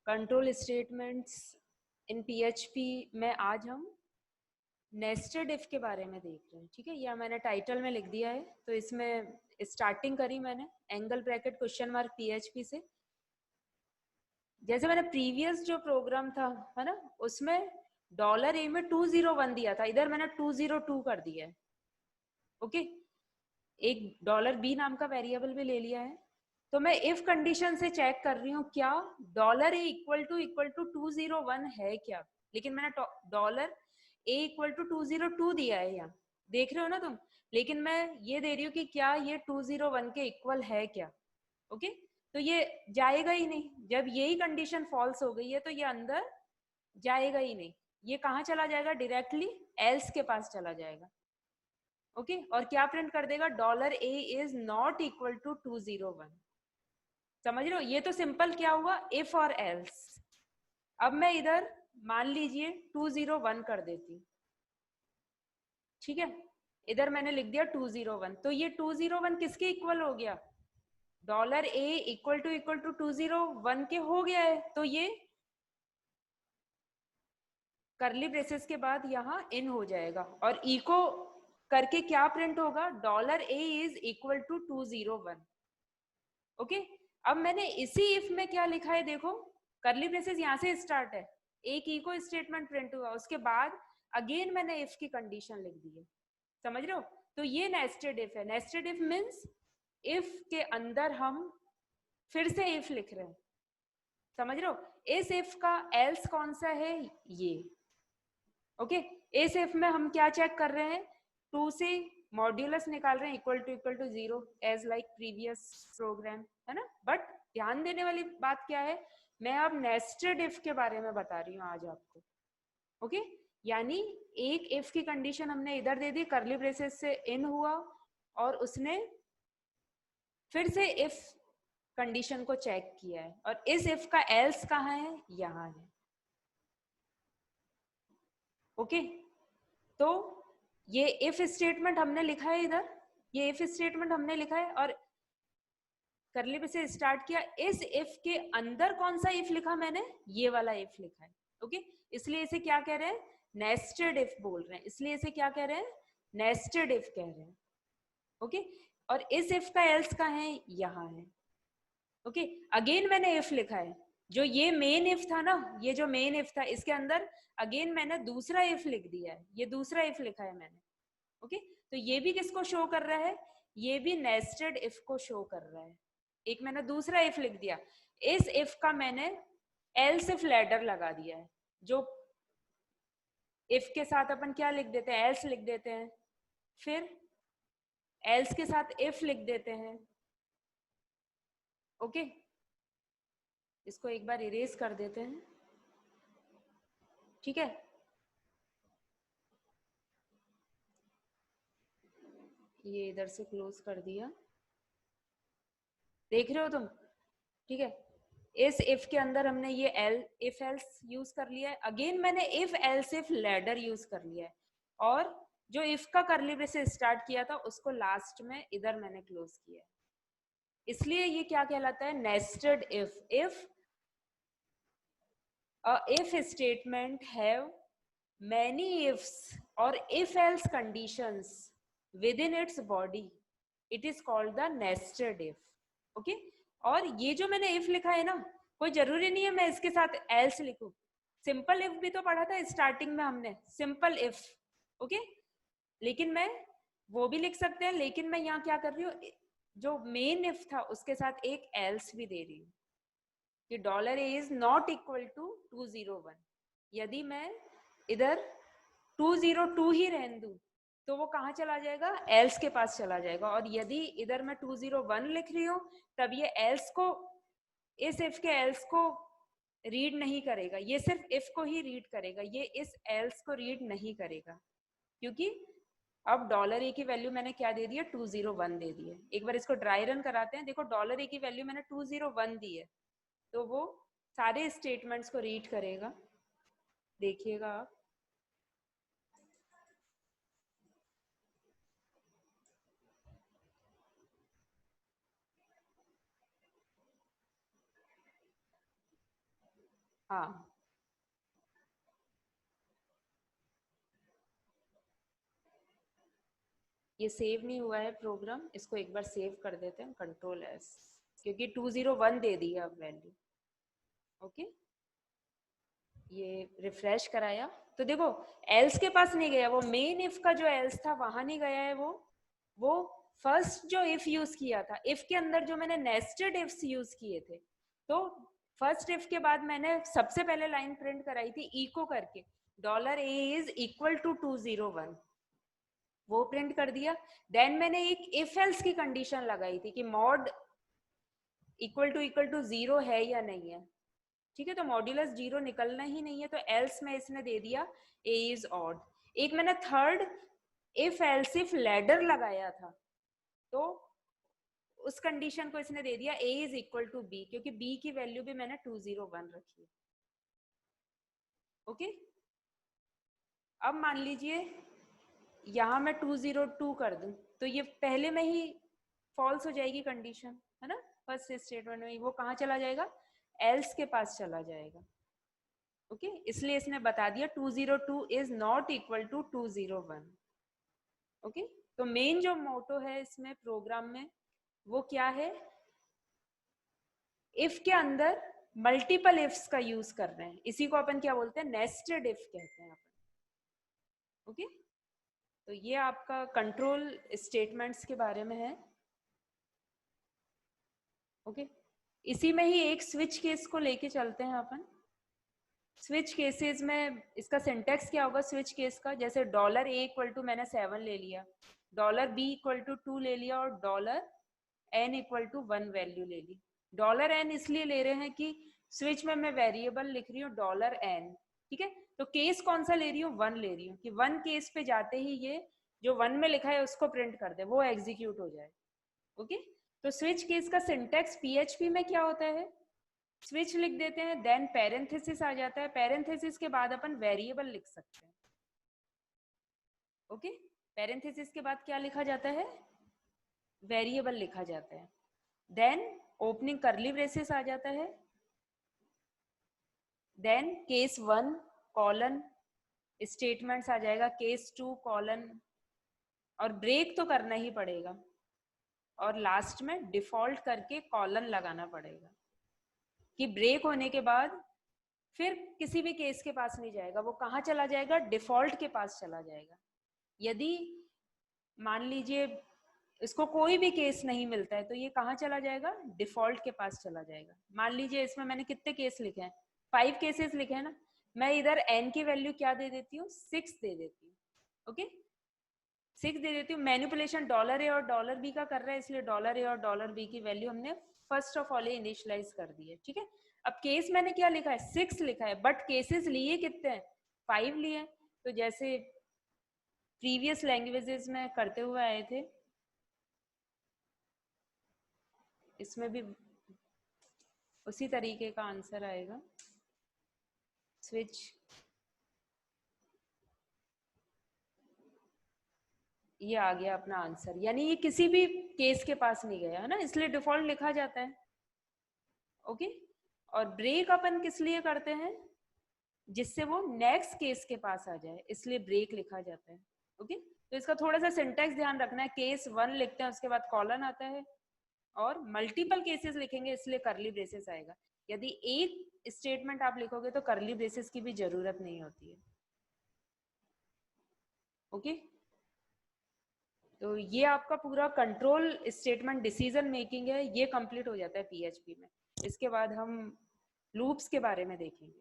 Control statements in PHP में आज हम नेस्टेड इफ के बारे में देख रहे हैं। ठीक है, यह मैंने टाइटल में लिख दिया है। तो इसमें स्टार्टिंग करी मैंने angle bracket question mark PHP से। जैसे मैंने प्रीवियस जो प्रोग्राम था है ना, उसमें डॉलर ए में 201 दिया था, इधर मैंने 202 कर दिया है। ओके, एक डॉलर बी नाम का वेरिएबल भी ले लिया है। तो मैं इफ कंडीशन से चेक कर रही हूँ क्या डॉलर ए इक्वल टू 201 है क्या। लेकिन मैंने डॉलर ए इक्वल टू 202 दिया है यहाँ, देख रहे हो ना तुम। लेकिन मैं ये दे रही हूँ कि क्या ये 201 के इक्वल है क्या। ओके, तो ये जाएगा ही नहीं। जब यही कंडीशन फॉल्स हो गई है तो ये अंदर जाएगा ही नहीं। ये कहाँ चला जाएगा, डायरेक्टली एल्स के पास चला जाएगा। ओके, और क्या प्रिंट कर देगा, dollar a is not equal to 201। समझ रहे हो, ये तो सिंपल क्या हुआ, इफ और एल्स। अब मैं इधर मान लीजिए 201 कर देती। ठीक है, इधर मैंने लिख दिया 201। तो ये 201 किसके इक्वल हो गया, डॉलर ए इक्वल टू 201 के हो गया है। तो ये करली ब्रेसेस के बाद यहाँ इन हो जाएगा और इको करके क्या प्रिंट होगा, dollar a is equal to 201। Okay, अब मैंने इसी इफ में क्या लिखा है देखो, करली ब्रेसेस यहाँ से स्टार्ट है, एक इको स्टेटमेंट प्रिंट हुआ, उसके बाद अगेन मैंने इफ की कंडीशन लिख दी है। समझ रहे हो, तो ये नेस्टेड इफ है। नेस्टेड इफ मीन्स इफ के अंदर हम फिर से इफ लिख रहे हैं। समझ रहे हो, इस इफ का एल्स कौन सा है, ये। ओके, इस इफ में हम क्या चेक कर रहे हैं, 2 से मॉड्यूलस निकाल रहे हैं equal to 0 as like previous program, है ना। बट ध्यान देने वाली बात क्या है, मैं अब नेस्टेड इफ के बारे में बता रही हूँ आज आपको। ओके, यानी एक इफ की कंडीशन हमने इधर दे दी, करली ब्रेसेस से इन हुआ और उसने फिर से इफ कंडीशन को चेक किया है, और इस इफ का एल्स कहाँ है, यहाँ है। ओके, तो ये इफ स्टेटमेंट हमने लिखा है इधर, ये इफ स्टेटमेंट हमने लिखा है और करली ब्रेस से स्टार्ट किया। इस इफ के अंदर कौन सा इफ लिखा मैंने, ये वाला इफ लिखा है। ओके, इसलिए इसे क्या कह रहे हैं, नेस्टेड इफ बोल रहे हैं। इसलिए इसे क्या कह रहे हैं, नेस्टेड इफ कह रहे हैं। ओके, और इस इफ का एल्स कहाँ है, यहाँ है। ओके, अगेन मैंने इफ लिखा है, जो ये मेन इफ था ना, ये जो मेन इफ था इसके अंदर अगेन मैंने दूसरा इफ लिख दिया है, ये दूसरा इफ लिखा है मैंने। ओके, तो ये भी किसको शो कर रहा है, ये भी नेस्टेड इफ को शो कर रहा है। एक मैंने दूसरा इफ लिख दिया, इस इफ का मैंने एल्स इफ लैडर लगा दिया है। जो इफ के साथ अपन क्या लिख देते हैं, एल्स लिख देते हैं, फिर एल्स के साथ इफ लिख देते हैं। ओके, इसको एक बार इरेज कर देते हैं। ठीक है, ये इधर से क्लोज कर दिया, देख रहे हो तुम। ठीक है, इस इफ के अंदर हमने ये एल इफ एल्स यूज कर लिया है, अगेन मैंने if else if ladder use कर लिया है, और जो इफ का करली ब्रेस से स्टार्ट किया था उसको लास्ट में इधर मैंने क्लोज किया है। इसलिए ये क्या कहलाता है, nested if. If if statement have many ifs or if else conditions within its body, it is called the nested if. Okay, और ये जो मैंने if लिखा है ना, कोई जरूरी नहीं है मैं इसके साथ else लिखूं। सिंपल if भी तो पढ़ा था स्टार्टिंग में हमने, सिंपल if। ओके, लेकिन मैं वो भी लिख सकते हैं, लेकिन मैं यहाँ क्या कर रही हूँ, जो मेन if था उसके साथ एक else भी दे रही हूँ कि dollar a is not equal to 201। यदि मैं इधर 202 ही रहने दूं तो वो कहाँ चला जाएगा, एल्स के पास चला जाएगा। और यदि इधर मैं 201 लिख रही हूँ तब ये एल्स को, इस इफ के एल्स को रीड नहीं करेगा, ये सिर्फ इफ को ही रीड करेगा, ये इस एल्स को रीड नहीं करेगा। क्योंकि अब डॉलर ए की वैल्यू मैंने क्या दे दी है, 201 दे दी है। एक बार इसको ड्राई रन कराते हैं, देखो डॉलर ए की वैल्यू मैंने 201 दी है, तो वो सारे स्टेटमेंट्स को रीड करेगा। देखिएगा आप, हाँ, ये सेव नहीं हुआ है प्रोग्राम, इसको एक बार सेव कर देते हैं, कंट्रोल एस, क्योंकि 201 दे दी है अब वैल्यू। ओके, ये रिफ्रेश कराया तो देखो एल्स के पास नहीं गया, वो मेन इफ का जो एल्स था वहां नहीं गया है, वो फर्स्ट जो इफ यूज किया था, इफ के अंदर जो मैंने नेस्टेड इफ्स यूज किए थे, तो फर्स्ट इफ के बाद मैंने सबसे पहले लाइन प्रिंट कराई थी इको करके, dollar a is equal to 201, वो प्रिंट कर दिया। देन मैंने एक इफ एल्स की कंडीशन लगाई थी कि मॉड इक्वल टू जीरो है या नहीं है, ठीक है, तो मॉड्यूलस जीरो निकलना ही नहीं है, तो एल्स में इसने दे दिया ए इज ऑड। एक मैंने third if else if ladder लगाया था, तो उस कंडीशन को इसने दे दिया ए इज इक्वल टू बी, क्योंकि बी की वैल्यू भी मैंने 201 रखी है। ओके, अब मान लीजिए यहां मैं 202 कर दूं, तो ये पहले में ही फॉल्स हो जाएगी कंडीशन, है ना, फर्स्ट स्टेटमेंट में ही वो कहाँ चला जाएगा, एल्स के पास चला जाएगा। ओके, इसलिए इसने बता दिया 202 is not equal to 201। Okay, तो मेन जो मोटो है इसमें प्रोग्राम में वो क्या है, इफ के अंदर मल्टीपल इफ्स का यूज कर रहे हैं, इसी को अपन क्या बोलते हैं, नेस्टेड इफ कहते हैं अपन। ओके, तो ये आपका कंट्रोल स्टेटमेंट्स के बारे में है। ओके, इसी में ही एक स्विच केस को लेके चलते हैं अपन। स्विच केसेस में इसका सिंटेक्स क्या होगा स्विच केस का, जैसे डॉलर ए इक्वल टू मैंने 7 ले लिया, डॉलर बी इक्वल टू 2 ले लिया, और dollar n equal to 1 value ले ली। डॉलर एन इसलिए ले रहे हैं कि स्विच में मैं वेरिएबल लिख रही हूँ डॉलर एन, ठीक है, तो केस कौन सा ले रही हूँ, 1 ले रही हूँ, कि 1 केस पे जाते ही ये जो 1 में लिखा है उसको प्रिंट कर दे, वो एग्जीक्यूट हो जाए। ओके, तो स्विच केस का सिंटेक्स पीएचपी में क्या होता है, स्विच लिख देते हैं, देन पैरेंथेसिस आ जाता है, पैरेंथेसिस के बाद अपन वेरिएबल लिख सकते हैं। ओके, पैरेंथेसिस के बाद क्या लिखा जाता है, वेरिएबल लिखा जाता है, देन ओपनिंग करली ब्रेसेस आ जाता है, देन केस 1 कॉलन स्टेटमेंट्स आ जाएगा, केस 2 कॉलन, और ब्रेक तो करना ही पड़ेगा, और लास्ट में डिफॉल्ट करके कॉलन लगाना पड़ेगा, कि ब्रेक होने के बाद फिर किसी भी केस के पास नहीं जाएगा, वो कहाँ चला जाएगा, डिफॉल्ट के पास चला जाएगा। यदि मान लीजिए इसको कोई भी केस नहीं मिलता है, तो ये कहाँ चला जाएगा, डिफॉल्ट के पास चला जाएगा। मान लीजिए इसमें मैंने कितने केस लिखे हैं, 5 केसेस लिखे हैं ना, मैं इधर एन की वैल्यू क्या दे देती हूँ, 6 दे देती हूँ। ओके, 6 दे देती हूँ, मैनिपुलेशन डॉलर ए और डॉलर बी का कर रहा है, इसलिए डॉलर ए और डॉलर बी की वैल्यू हमने फर्स्ट ऑफ ऑल इनिशियलाइज कर दी है। ठीक है, अब केस मैंने क्या लिखा है, 6 लिखा है, बट केसेस लिए कितने हैं, 5 लिए। तो जैसे प्रीवियस लैंग्वेजेस में करते हुए आए थे, इसमें भी उसी तरीके का आंसर आएगा। स्विच, ये आ गया अपना आंसर, यानी ये किसी भी केस के पास नहीं गया है ना, इसलिए डिफॉल्ट लिखा जाता है। ओके, और ब्रेक अपन किस लिए करते हैं, जिससे वो नेक्स्ट केस के पास आ जाए, इसलिए ब्रेक लिखा जाता है। ओके, तो इसका थोड़ा सा सिंटेक्स ध्यान रखना है, केस 1 लिखते हैं, उसके बाद कॉलन आता है, और मल्टीपल केसेस लिखेंगे इसलिए करली ब्रेसेस आएगा। यदि एक स्टेटमेंट आप लिखोगे तो करली ब्रेसेस की भी जरूरत नहीं होती है। ओके, तो ये आपका पूरा कंट्रोल स्टेटमेंट डिसीजन मेकिंग है, ये कंप्लीट हो जाता है पीएचपी में। इसके बाद हम लूप्स के बारे में देखेंगे।